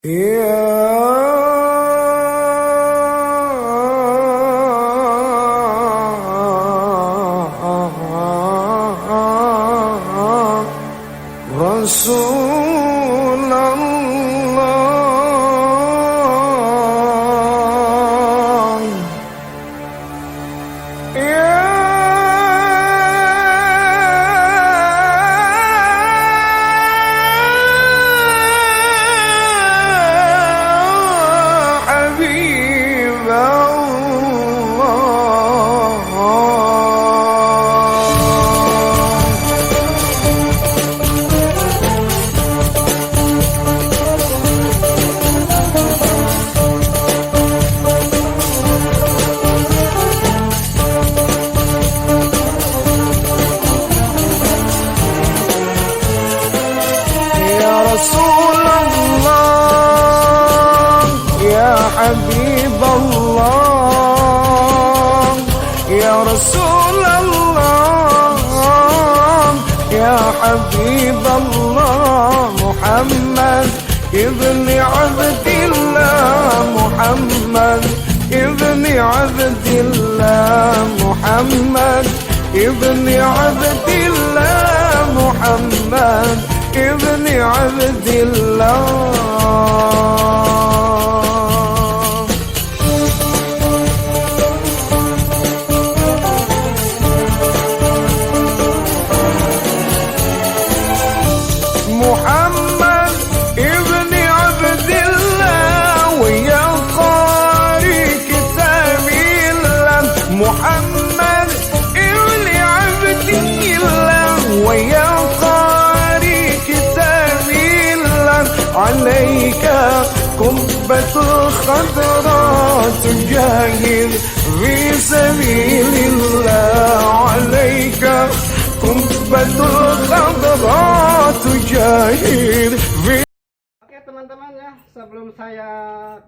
Ya Rasulullah, ya Rasulullah, ya Habiballah, ya Rasulullah, ya Habiballah, Muhammad ibni Abdillah, Muhammad ibni Abdillah, Muhammad ibni Abdillah, Muhammad ibni Abdillah. Muhammad ibni Abdillah wa ya qari kitabillah, Muhammad ibni Abdillah wa ya عليك قبة الخضراء تجاهد في سبيل الله، عليك قبة الخضراء تجاهد في. Oke teman-teman ya, sebelum saya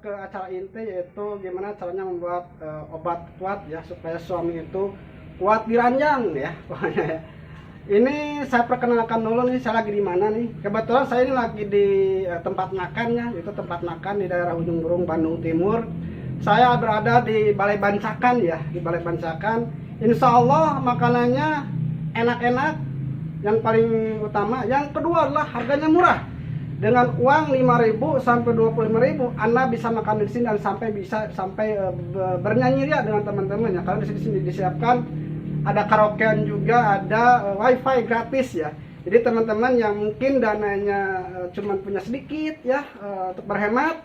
ke acara inti yaitu gimana caranya membuat obat kuat ya supaya suami itu kuat diranjang ya pokoknya ya. Ini saya perkenalkan dulu nih, saya lagi di mana nih. Kebetulan saya ini lagi di tempat makan ya, itu tempat makan di daerah Ujung Berung, Bandung Timur. Saya berada di Balai Bancakan ya, di Balai Bancakan. Insya Allah makanannya enak-enak. Yang paling utama, yang kedua adalah harganya murah. Dengan uang 5.000 sampai 25.000, Anda bisa makan di sini dan sampai bernyanyi ya dengan teman-temannya. Karena di sini disiapkan ada karaokean juga, ada wifi gratis ya. Jadi teman-teman yang mungkin dananya cuma punya sedikit ya, untuk berhemat,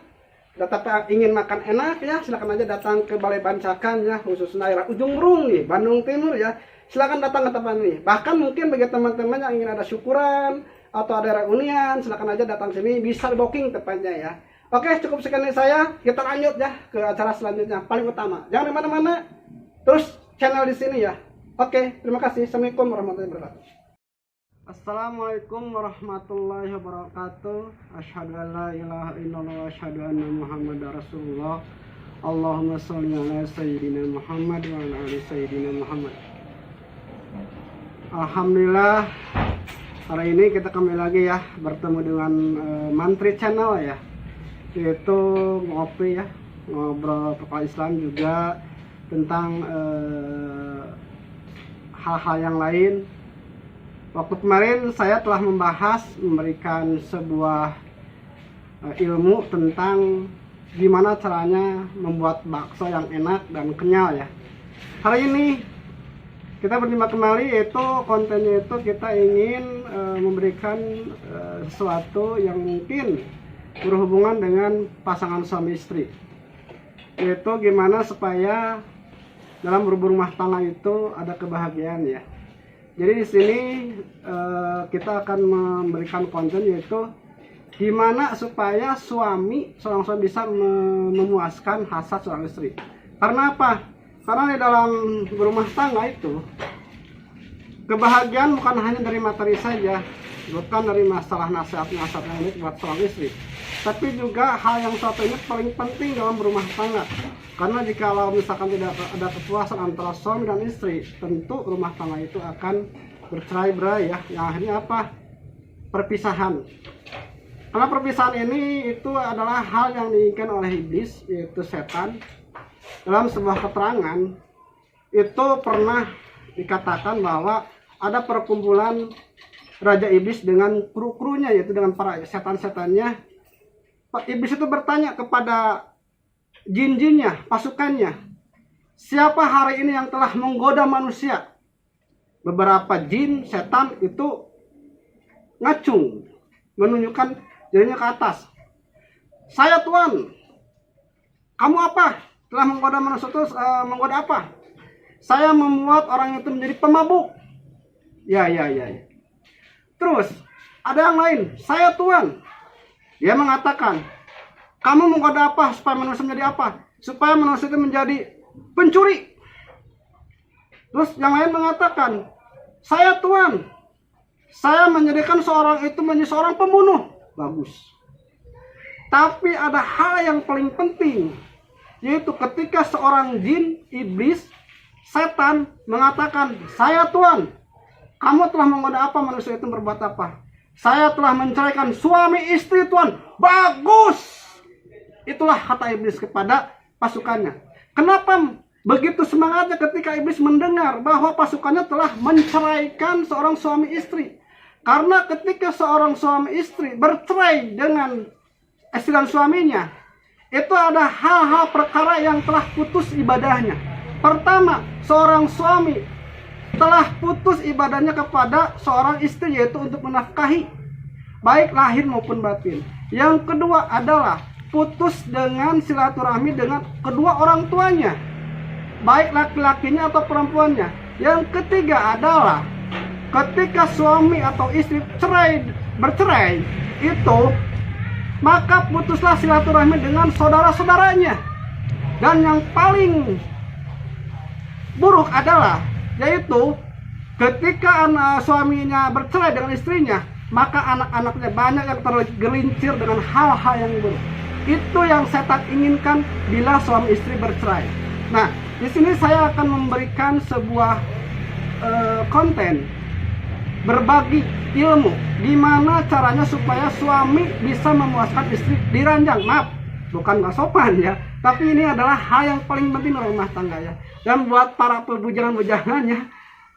tapi ingin makan enak ya, silakan aja datang ke Balai Bancakan ya, khusus daerah Ujung Berung nih, Bandung Timur ya. Silakan datang ke tempat ini. Bahkan mungkin bagi teman-teman yang ingin ada syukuran atau ada reunian, silakan aja datang sini, bisa booking tempatnya ya. Oke, cukup sekian dari saya. Kita lanjut ya ke acara selanjutnya, paling utama. Jangan kemana-mana, terus channel di sini ya. Oke, terima kasih. Assalamualaikum warahmatullahi wabarakatuh. Assalamualaikum warahmatullahi wabarakatuh. Asyhadu an la ilaha illallah wa asyhadu anna Muhammadar Rasulullah. Allahumma sholli ala sayyidina Muhammad wa ala ali sayyidina Muhammad. Alhamdulillah, hari ini kita kembali lagi ya bertemu dengan Mantri Channel ya. Yaitu ngopi ya, ngobrol tokoh Islam juga tentang hal-hal yang lain. Waktu kemarin saya telah memberikan sebuah ilmu tentang gimana caranya membuat bakso yang enak dan kenyal ya. Hari ini kita berjumpa kembali, yaitu kontennya itu kita ingin memberikan sesuatu yang mungkin berhubungan dengan pasangan suami istri, yaitu gimana supaya dalam berumah tangga itu ada kebahagiaan ya. Jadi di sini kita akan memberikan konten yaitu gimana supaya seorang suami bisa memuaskan hasrat seorang istri. Karena apa? Karena di dalam berumah tangga itu kebahagiaan bukan hanya dari materi saja, bukan dari masalah nasihat-nasihat yang ini buat seorang istri, tapi juga hal yang satu ini paling penting dalam berumah tangga. Karena jika misalkan tidak ada kepuasan antara suami dan istri, tentu rumah tangga itu akan bercerai-berai ya. Yang akhirnya apa? Perpisahan. Karena perpisahan ini itu adalah hal yang diinginkan oleh iblis, yaitu setan. Dalam sebuah keterangan itu pernah dikatakan bahwa ada perkumpulan Raja Iblis dengan kru-krunya, yaitu dengan para setan-setannya. Iblis itu bertanya kepada jin-jinnya, pasukannya, siapa hari ini yang telah menggoda manusia? Beberapa jin, setan itu ngacung, menunjukkan jarinya ke atas. Saya Tuan. Kamu apa? Telah menggoda manusia itu menggoda apa? Saya membuat orang itu menjadi pemabuk. Ya. Terus ada yang lain. Saya Tuan. Dia mengatakan, kamu menggoda apa supaya manusia menjadi apa? Supaya manusia itu menjadi pencuri. Terus yang lain mengatakan, saya Tuan. Saya menjadikan seorang itu menjadi seorang pembunuh. Bagus. Tapi ada hal yang paling penting, yaitu ketika seorang jin, iblis, setan mengatakan, saya Tuan, kamu telah menggoda apa manusia itu berbuat apa? Saya telah menceraikan suami istri Tuan. Bagus. Itulah kata iblis kepada pasukannya. Kenapa begitu semangatnya ketika iblis mendengar bahwa pasukannya telah menceraikan seorang suami istri? Karena ketika seorang suami istri bercerai dengan istri dan suaminya, itu ada hal-hal perkara yang telah putus ibadahnya. Pertama, seorang suami telah putus ibadahnya kepada seorang istri, yaitu untuk menafkahi, baik lahir maupun batin. Yang kedua adalah putus dengan silaturahmi dengan kedua orang tuanya, baik laki-lakinya atau perempuannya. Yang ketiga adalah ketika suami atau istri bercerai, itu maka putuslah silaturahmi dengan saudara-saudaranya. Dan yang paling buruk adalah, yaitu ketika suaminya bercerai dengan istrinya, maka anak-anaknya banyak yang tergelincir dengan hal-hal yang buruk. Itu yang setan inginkan bila suami istri bercerai. Nah, di sini saya akan memberikan sebuah konten berbagi ilmu gimana caranya supaya suami bisa memuaskan istri di ranjang. Maaf, bukan gak sopan ya, tapi ini adalah hal yang paling penting dalam rumah tangga ya. Dan buat para pebujangan-bujangannya,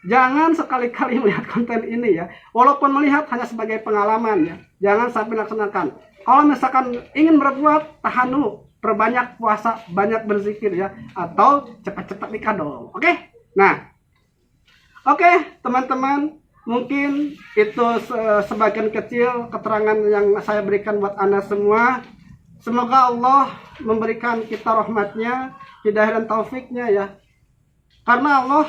jangan sekali-kali melihat konten ini ya. Walaupun melihat hanya sebagai pengalaman ya, jangan sampai laksanakan. Kalau misalkan ingin berbuat, tahan dulu, perbanyak puasa, banyak berzikir ya, atau cepat-cepat nikah dong. Oke? Nah, oke teman-teman, mungkin itu sebagian kecil keterangan yang saya berikan buat Anda semua. Semoga Allah memberikan kita rahmatnya, hidayah dan taufiknya ya. Karena Allah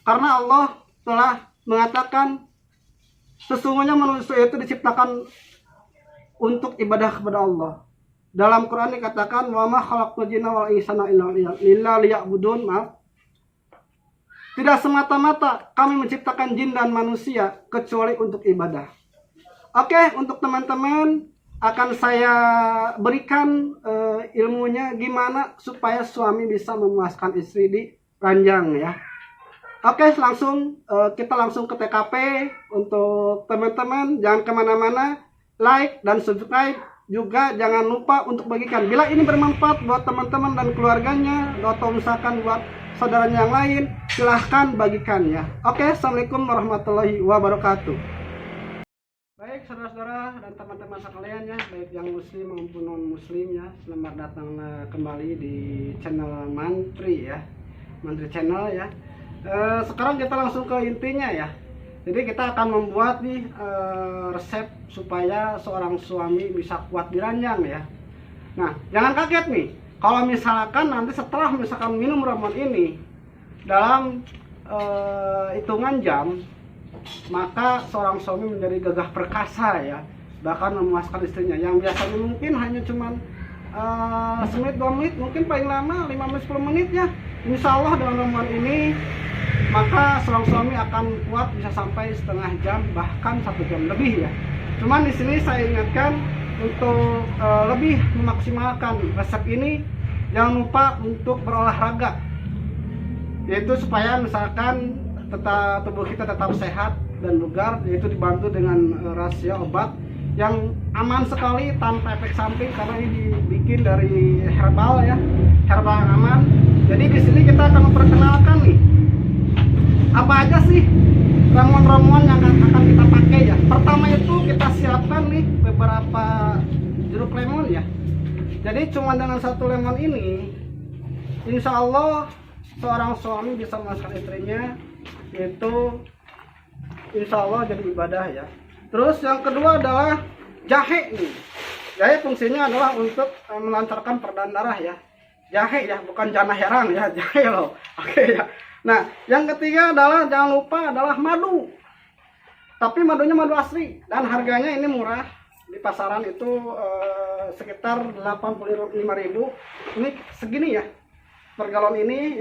karena Allah telah mengatakan sesungguhnya manusia itu diciptakan untuk ibadah kepada Allah. Dalam Quran dikatakan, wa ma khalaqtul jinna wal insana illa liya'budun. Tidak semata-mata kami menciptakan jin dan manusia kecuali untuk ibadah. Oke, untuk teman-teman akan saya berikan ilmunya gimana supaya suami bisa memuaskan istri di ranjang ya. Oke, kita langsung ke TKP. Untuk teman-teman jangan kemana-mana, like dan subscribe, juga jangan lupa untuk bagikan bila ini bermanfaat buat teman-teman dan keluarganya, atau misalkan buat saudaranya yang lain, silahkan bagikan ya. Oke, assalamualaikum warahmatullahi wabarakatuh. Baik saudara-saudara dan teman-teman sekalian ya, baik yang muslim maupun non muslim ya, selamat datang kembali di channel Mantri ya, Mantri channel ya. Sekarang kita langsung ke intinya ya. Jadi kita akan membuat nih resep supaya seorang suami bisa kuat di ranjang ya. Nah, jangan kaget nih kalau misalkan nanti setelah misalkan minum ramuan ini dalam hitungan jam, maka seorang suami menjadi gagah perkasa ya, bahkan memuaskan istrinya yang biasanya mungkin hanya cuman semenit 2 menit, mungkin paling lama 5 menit 10 menit ya. Insya Allah dengan ramuan ini maka seorang suami akan kuat bisa sampai setengah jam, bahkan 1 jam lebih ya. Cuman di sini saya ingatkan untuk lebih memaksimalkan resep ini, jangan lupa untuk berolahraga, yaitu supaya misalkan tubuh kita tetap sehat dan bugar, yaitu dibantu dengan rahasia obat yang aman sekali tanpa efek samping karena ini dibikin dari herbal ya, herbal yang aman. Jadi di sini kita akan memperkenalkan nih apa aja sih ramuan-ramuan yang akan kita pakai ya. Pertama itu kita siapkan nih beberapa jeruk lemon ya. Jadi cuma dengan satu lemon ini, insya Allah seorang suami bisa masak istrinya itu insya Allah jadi ibadah ya. Terus yang kedua adalah jahe nih. Jahe fungsinya adalah untuk melancarkan peredaran darah ya. Jahe ya, bukan janah herang ya, jahe loh. Oke ya. Nah, yang ketiga adalah jangan lupa adalah madu. Tapi madunya madu asli dan harganya ini murah. Di pasaran itu sekitar 85.000. Ini segini ya. Per galon ini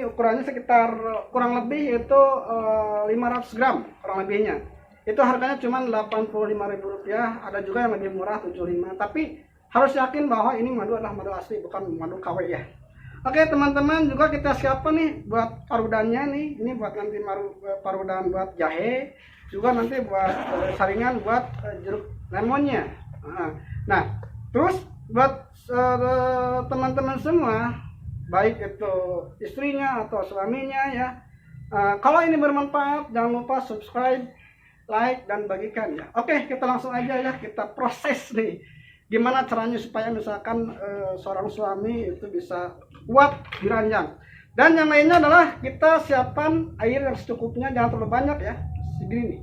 ukurannya sekitar kurang lebih itu 500 gram kurang lebihnya. Itu harganya cuma Rp85.000. Ada juga yang lebih murah 75. Tapi harus yakin bahwa ini madu adalah madu asli, bukan madu KW ya. Oke teman-teman, juga kita siapkan nih buat parudannya nih. Ini buat nanti parudan buat jahe, juga nanti buat saringan buat jeruk lemonnya. Nah, terus buat teman-teman semua, baik itu istrinya atau suaminya ya. Kalau ini bermanfaat, jangan lupa subscribe, like, dan bagikan ya. Oke, kita langsung aja ya, kita proses nih. Gimana caranya supaya misalkan seorang suami itu bisa kuat diranjang. Dan yang lainnya adalah kita siapkan air yang secukupnya, jangan terlalu banyak ya, segini nih.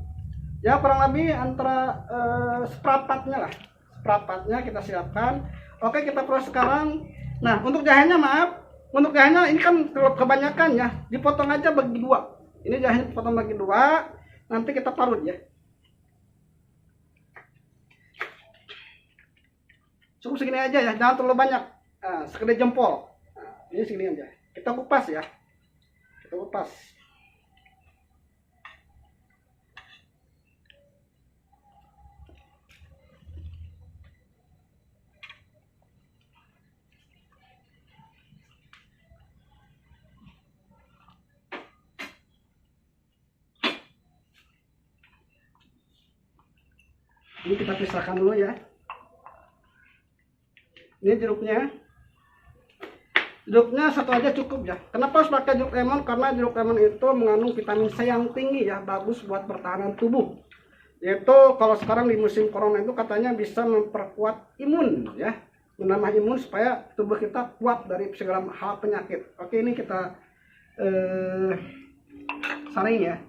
Ya kurang lebih antara seperempatnya lah. Seperempatnya kita siapkan. Oke, kita proses sekarang. Nah, untuk jahenya maaf. Untuk jahenya ini kan kebanyakan ya, dipotong aja bagi dua. Ini jahenya dipotong bagi dua, nanti kita parut ya. Cukup segini aja ya, jangan terlalu banyak. Sekedar jempol. Ini segini aja. Kita kupas ya. Kita kupas. Ini kita pisahkan dulu ya. Ini jeruknya. Jeruknya satu aja cukup ya. Kenapa harus pakai jeruk lemon? Karena jeruk lemon itu mengandung vitamin C yang tinggi ya, bagus buat pertahanan tubuh. Yaitu kalau sekarang di musim corona itu katanya bisa memperkuat imun ya, menambah imun supaya tubuh kita kuat dari segala hal penyakit. Oke, ini kita saring ya.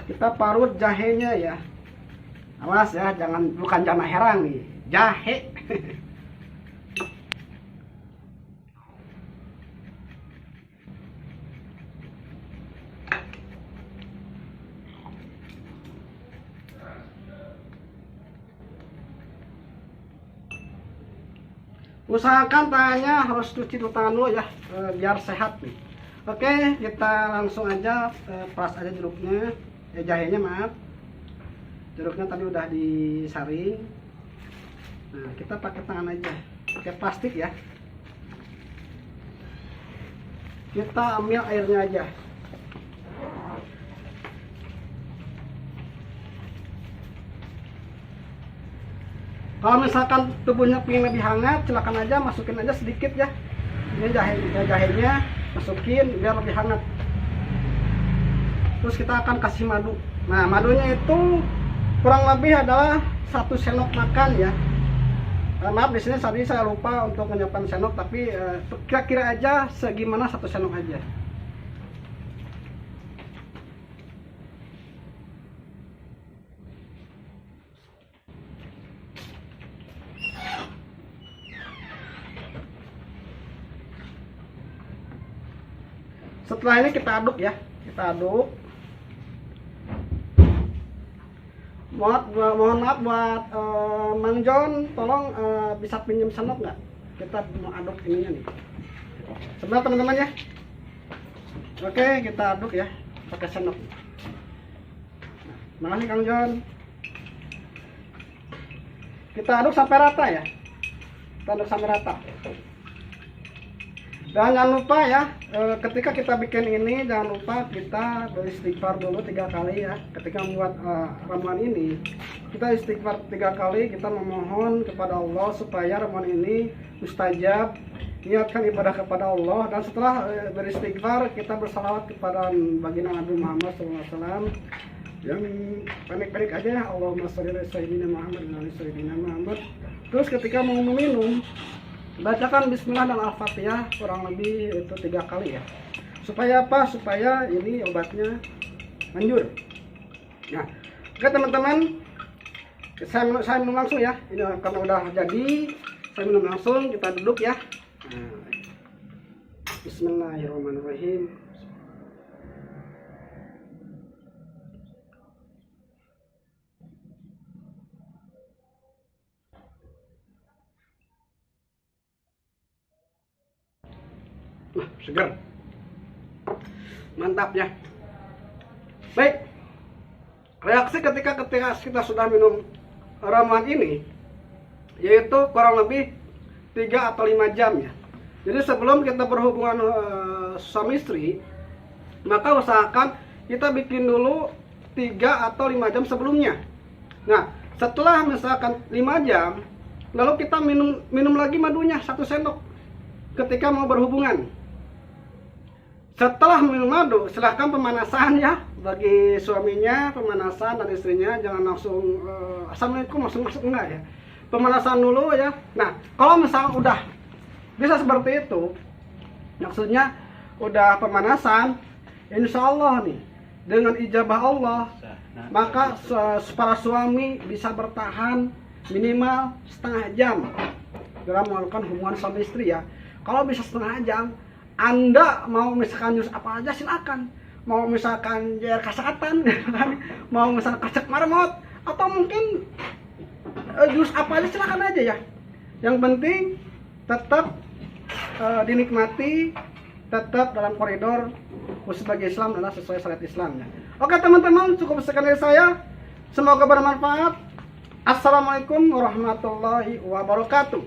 Kita parut jahenya ya. Awas ya, jangan, bukan janah herang nih, jahe. Usahakan tangannya harus cuci tangan dulu ya, biar sehat nih. Oke, kita langsung aja peras aja jeruknya. Jahenya maaf, jeruknya tadi udah disaring. Nah, kita pakai tangan aja, pakai plastik ya. Kita ambil airnya aja. Kalau misalkan tubuhnya pengen lebih hangat, silakan aja masukin aja sedikit ya. Ini jahenya masukin biar lebih hangat. Terus kita akan kasih madu. Nah, madunya itu kurang lebih adalah 1 sendok makan ya. Maaf di sini tadi saya lupa untuk menyiapkan sendok, tapi kira-kira aja segimana 1 sendok aja. Setelah ini kita aduk ya, kita aduk. mohon maaf buat Mang John, tolong bisa pinjam sendok nggak? Kita mau aduk ininya nih. Sebentar teman-teman ya. Oke, kita aduk ya pakai sendok. Makasih Kang John. Kita aduk sampai rata ya. Kita aduk sampai rata. Dan jangan lupa ya, ketika kita bikin ini jangan lupa kita beristighfar dulu 3 kali ya. Ketika membuat ramuan ini, kita istighfar 3 kali, kita memohon kepada Allah supaya ramuan ini mustajab. Niatkan ibadah kepada Allah, dan setelah beristighfar kita bersalawat kepada baginda Nabi Muhammad SAW. Yang pendek-pendek aja ya, Allahumma sholli ala sayyidina Muhammad wa ala sayyidina Muhammad. Terus ketika mau minum, bacakan bismillah dan al-fatihah kurang lebih itu 3 kali ya. Supaya apa? Supaya ini obatnya manjur. Nah, oke teman-teman, saya minum langsung ya. Ini karena udah jadi, saya minum langsung. Kita duduk ya. Nah, bismillahirrahmanirrahim. Segar, mantap ya. Baik, reaksi ketika kita sudah minum ramuan ini yaitu kurang lebih 3 atau 5 jam ya. Jadi sebelum kita berhubungan suami istri, maka usahakan kita bikin dulu 3 atau 5 jam sebelumnya. Nah, setelah misalkan 5 jam, lalu kita minum lagi madunya 1 sendok ketika mau berhubungan. Setelah minum madu, silahkan pemanasan ya bagi suaminya, pemanasan dan istrinya, jangan langsung assalamualaikum langsung masuk, enggak ya. Pemanasan dulu ya. Nah, kalau misalnya udah bisa seperti itu, maksudnya udah pemanasan, insya Allah nih dengan ijabah Allah, maka para suami bisa bertahan minimal setengah jam dalam melakukan hubungan suami istri ya. Kalau bisa setengah jam, Anda mau misalkan jus apa aja silakan. Mau misalkan jair kasatan, mau misalkan kacang marmot, atau mungkin jus apa aja silakan aja ya. Yang penting tetap dinikmati, tetap dalam koridor sebagai Islam adalah sesuai syariat Islam ya. Oke teman-teman, cukup sekian dari saya. Semoga bermanfaat. Assalamualaikum warahmatullahi wabarakatuh.